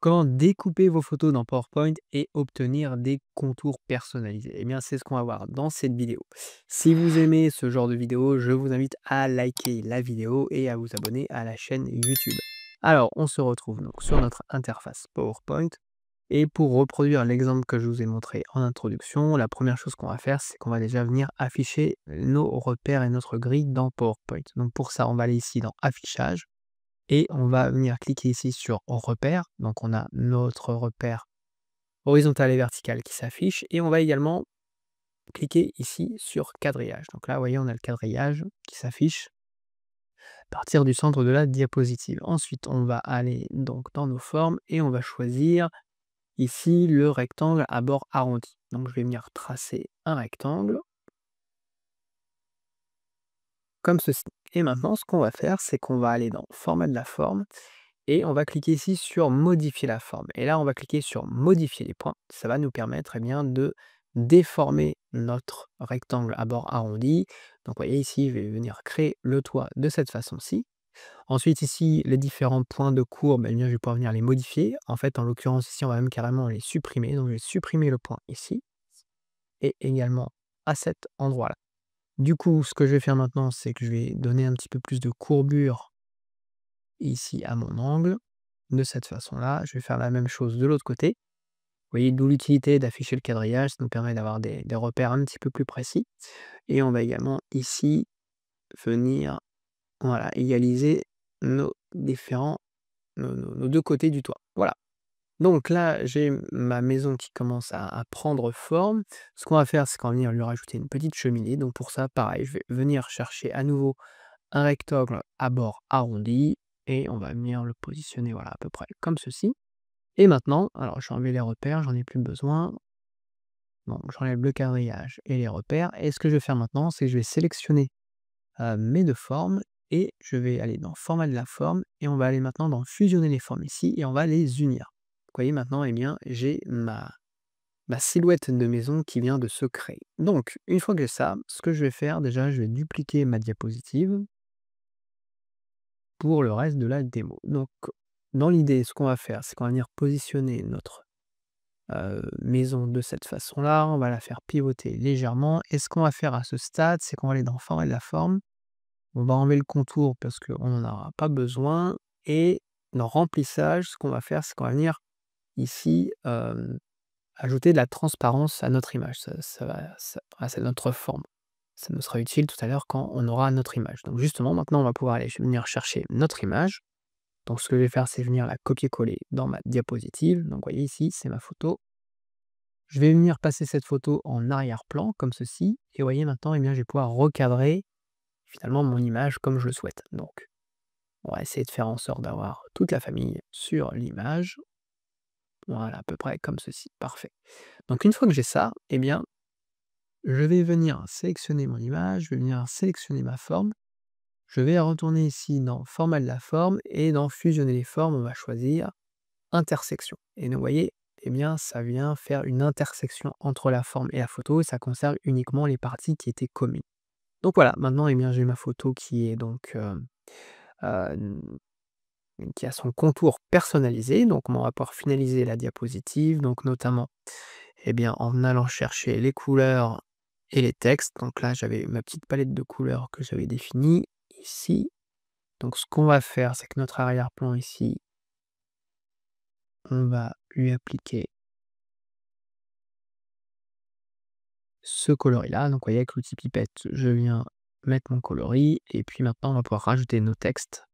Comment découper vos photos dans PowerPoint et obtenir des contours personnalisés? Eh bien, c'est ce qu'on va voir dans cette vidéo. Si vous aimez ce genre de vidéo, je vous invite à liker la vidéo et à vous abonner à la chaîne YouTube. Alors, on se retrouve donc sur notre interface PowerPoint. Et pour reproduire l'exemple que je vous ai montré en introduction, la première chose qu'on va faire, c'est qu'on va déjà venir afficher nos repères et notre grille dans PowerPoint. Donc pour ça, on va aller ici dans Affichage et on va venir cliquer ici sur repères. Donc on a notre repère horizontal et vertical qui s'affiche et on va également cliquer ici sur quadrillage. Donc là, vous voyez, on a le quadrillage qui s'affiche à partir du centre de la diapositive. Ensuite, on va aller donc dans nos formes et on va choisir ici le rectangle à bord arrondi. Donc je vais venir tracer un rectangle comme ceci. Et maintenant, ce qu'on va faire, c'est qu'on va aller dans format de la forme et on va cliquer ici sur modifier la forme. Et là, on va cliquer sur modifier les points. Ça va nous permettre bien de déformer notre rectangle à bord arrondi. Donc, vous voyez ici, je vais venir créer le toit de cette façon-ci. Ensuite, ici, les différents points de courbe, eh bien, je vais pouvoir venir les modifier. En fait, en l'occurrence, ici, on va même carrément les supprimer. Donc, je vais supprimer le point ici et également à cet endroit-là. Du coup, ce que je vais faire maintenant, c'est que je vais donner un petit peu plus de courbure ici à mon angle. De cette façon-là, je vais faire la même chose de l'autre côté. Vous voyez, d'où l'utilité d'afficher le quadrillage, ça nous permet d'avoir des repères un petit peu plus précis. Et on va également ici venir, voilà, égaliser nos différents, nos deux côtés du toit. Voilà. Donc là, j'ai ma maison qui commence à prendre forme. Ce qu'on va faire, c'est qu'on va venir lui rajouter une petite cheminée. Donc pour ça, pareil, je vais venir chercher à nouveau un rectangle à bord arrondi et on va venir le positionner, voilà, à peu près comme ceci. Et maintenant, alors je vais enlever les repères, j'en ai plus besoin. Donc j'enlève le quadrillage et les repères. Et ce que je vais faire maintenant, c'est que je vais sélectionner mes deux formes et je vais aller dans format de la forme et on va aller maintenant dans fusionner les formes ici et on va les unir. Vous voyez maintenant, eh bien, j'ai ma silhouette de maison qui vient de se créer. Donc, une fois que j'ai ça, ce que je vais faire, déjà, je vais dupliquer ma diapositive pour le reste de la démo. Donc, dans l'idée, ce qu'on va faire, c'est qu'on va venir positionner notre maison de cette façon-là. On va la faire pivoter légèrement. Et ce qu'on va faire à ce stade, c'est qu'on va aller dans format de la forme. On va enlever le contour parce qu'on n'en aura pas besoin. Et dans remplissage, ce qu'on va faire, c'est qu'on va venir ici ajouter de la transparence à notre image. C'est notre forme. Ça nous sera utile tout à l'heure quand on aura notre image. Donc justement, maintenant, on va pouvoir aller venir chercher notre image. Donc ce que je vais faire, c'est venir la copier-coller dans ma diapositive. Donc vous voyez ici, c'est ma photo. Je vais venir passer cette photo en arrière-plan, comme ceci. Et vous voyez maintenant, eh bien, je vais pouvoir recadrer finalement mon image comme je le souhaite. Donc, on va essayer de faire en sorte d'avoir toute la famille sur l'image. Voilà, à peu près comme ceci. Parfait. Donc une fois que j'ai ça, eh bien, je vais venir sélectionner mon image, je vais venir sélectionner ma forme. Je vais retourner ici dans format de la forme et dans fusionner les formes, on va choisir intersection. Et donc, vous voyez, eh bien, ça vient faire une intersection entre la forme et la photo et ça conserve uniquement les parties qui étaient communes. Donc voilà, maintenant, eh bien, j'ai ma photo qui est donc euh, qui a son contour personnalisé. Donc, on va pouvoir finaliser la diapositive, donc notamment eh bien, en allant chercher les couleurs et les textes. Donc là, j'avais ma petite palette de couleurs que j'avais définie ici. Donc ce qu'on va faire, c'est que notre arrière-plan ici, on va lui appliquer ce coloris-là. Donc vous voyez, avec l'outil pipette, je viens mettre mon coloris et puis maintenant, on va pouvoir rajouter nos textes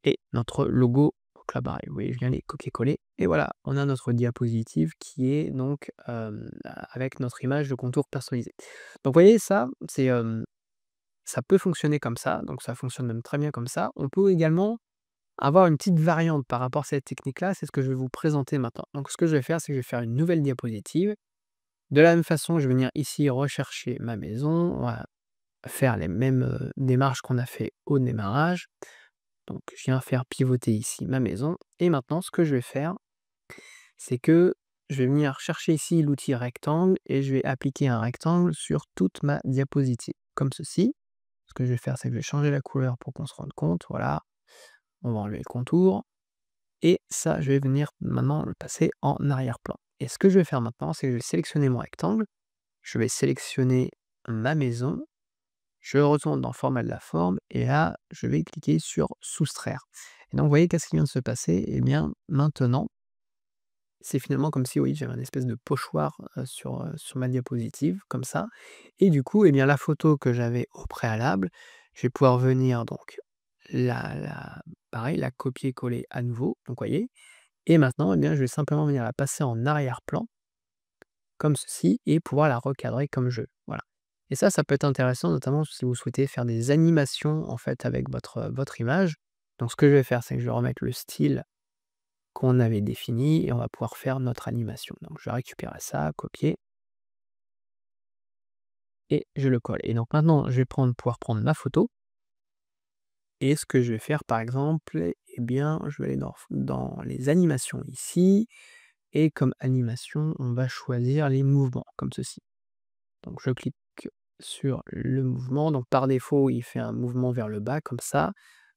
et notre logo. Donc là, pareil, vous voyez, je viens les copier-coller et voilà, on a notre diapositive qui est donc avec notre image de contour personnalisé. Donc vous voyez, ça, ça peut fonctionner comme ça, donc ça fonctionne même très bien comme ça. On peut également avoir une petite variante par rapport à cette technique-là, c'est ce que je vais vous présenter maintenant. Donc ce que je vais faire, c'est que je vais faire une nouvelle diapositive. De la même façon, je vais venir ici rechercher ma maison, on va faire les mêmes, démarches qu'on a fait au démarrage. Donc je viens faire pivoter ici ma maison et maintenant ce que je vais faire, c'est que je vais venir chercher ici l'outil rectangle et je vais appliquer un rectangle sur toute ma diapositive, comme ceci. Ce que je vais faire, c'est que je vais changer la couleur pour qu'on se rende compte, voilà. On va enlever le contour et ça, je vais venir maintenant le passer en arrière-plan et ce que je vais faire maintenant, c'est que je vais sélectionner mon rectangle, je vais sélectionner ma maison, je retourne dans format de la forme et là, je vais cliquer sur soustraire et donc vous voyez qu'est-ce qui vient de se passer? Eh bien, maintenant, c'est finalement comme si, oui, j'avais un espèce de pochoir, sur ma diapositive comme ça et du coup, eh bien, la photo que j'avais au préalable, je vais pouvoir venir donc la pareil, la copier-coller à nouveau, donc vous voyez? Et maintenant, eh bien, je vais simplement venir la passer en arrière-plan, comme ceci et pouvoir la recadrer comme je veux, voilà. Et ça peut être intéressant notamment si vous souhaitez faire des animations, en fait, avec votre image. Donc ce que je vais faire, c'est que je vais remettre le style qu'on avait défini et on va pouvoir faire notre animation. Donc je vais récupérer ça, copier et je le colle. Et donc maintenant, je vais pouvoir prendre ma photo et ce que je vais faire, par exemple, eh bien, je vais aller dans les animations ici et comme animation, on va choisir les mouvements, comme ceci. Donc je clique sur le mouvement, donc par défaut, il fait un mouvement vers le bas comme ça.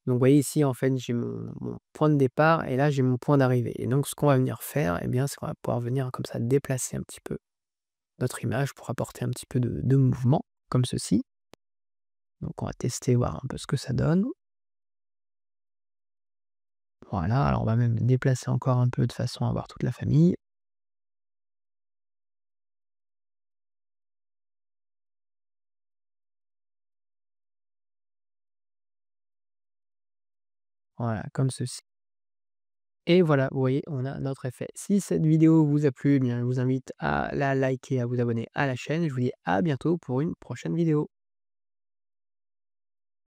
Donc vous voyez ici, en fait, j'ai mon point de départ et là, j'ai mon point d'arrivée et donc ce qu'on va venir faire, eh bien, c'est qu'on va pouvoir venir comme ça déplacer un petit peu notre image pour apporter un petit peu de mouvement, comme ceci. Donc on va tester, voir un peu ce que ça donne. Voilà, alors on va même déplacer encore un peu de façon à voir toute la famille. Voilà, comme ceci. Et voilà, vous voyez, on a notre effet. Si cette vidéo vous a plu, eh bien, je vous invite à la liker, à vous abonner à la chaîne. Je vous dis à bientôt pour une prochaine vidéo.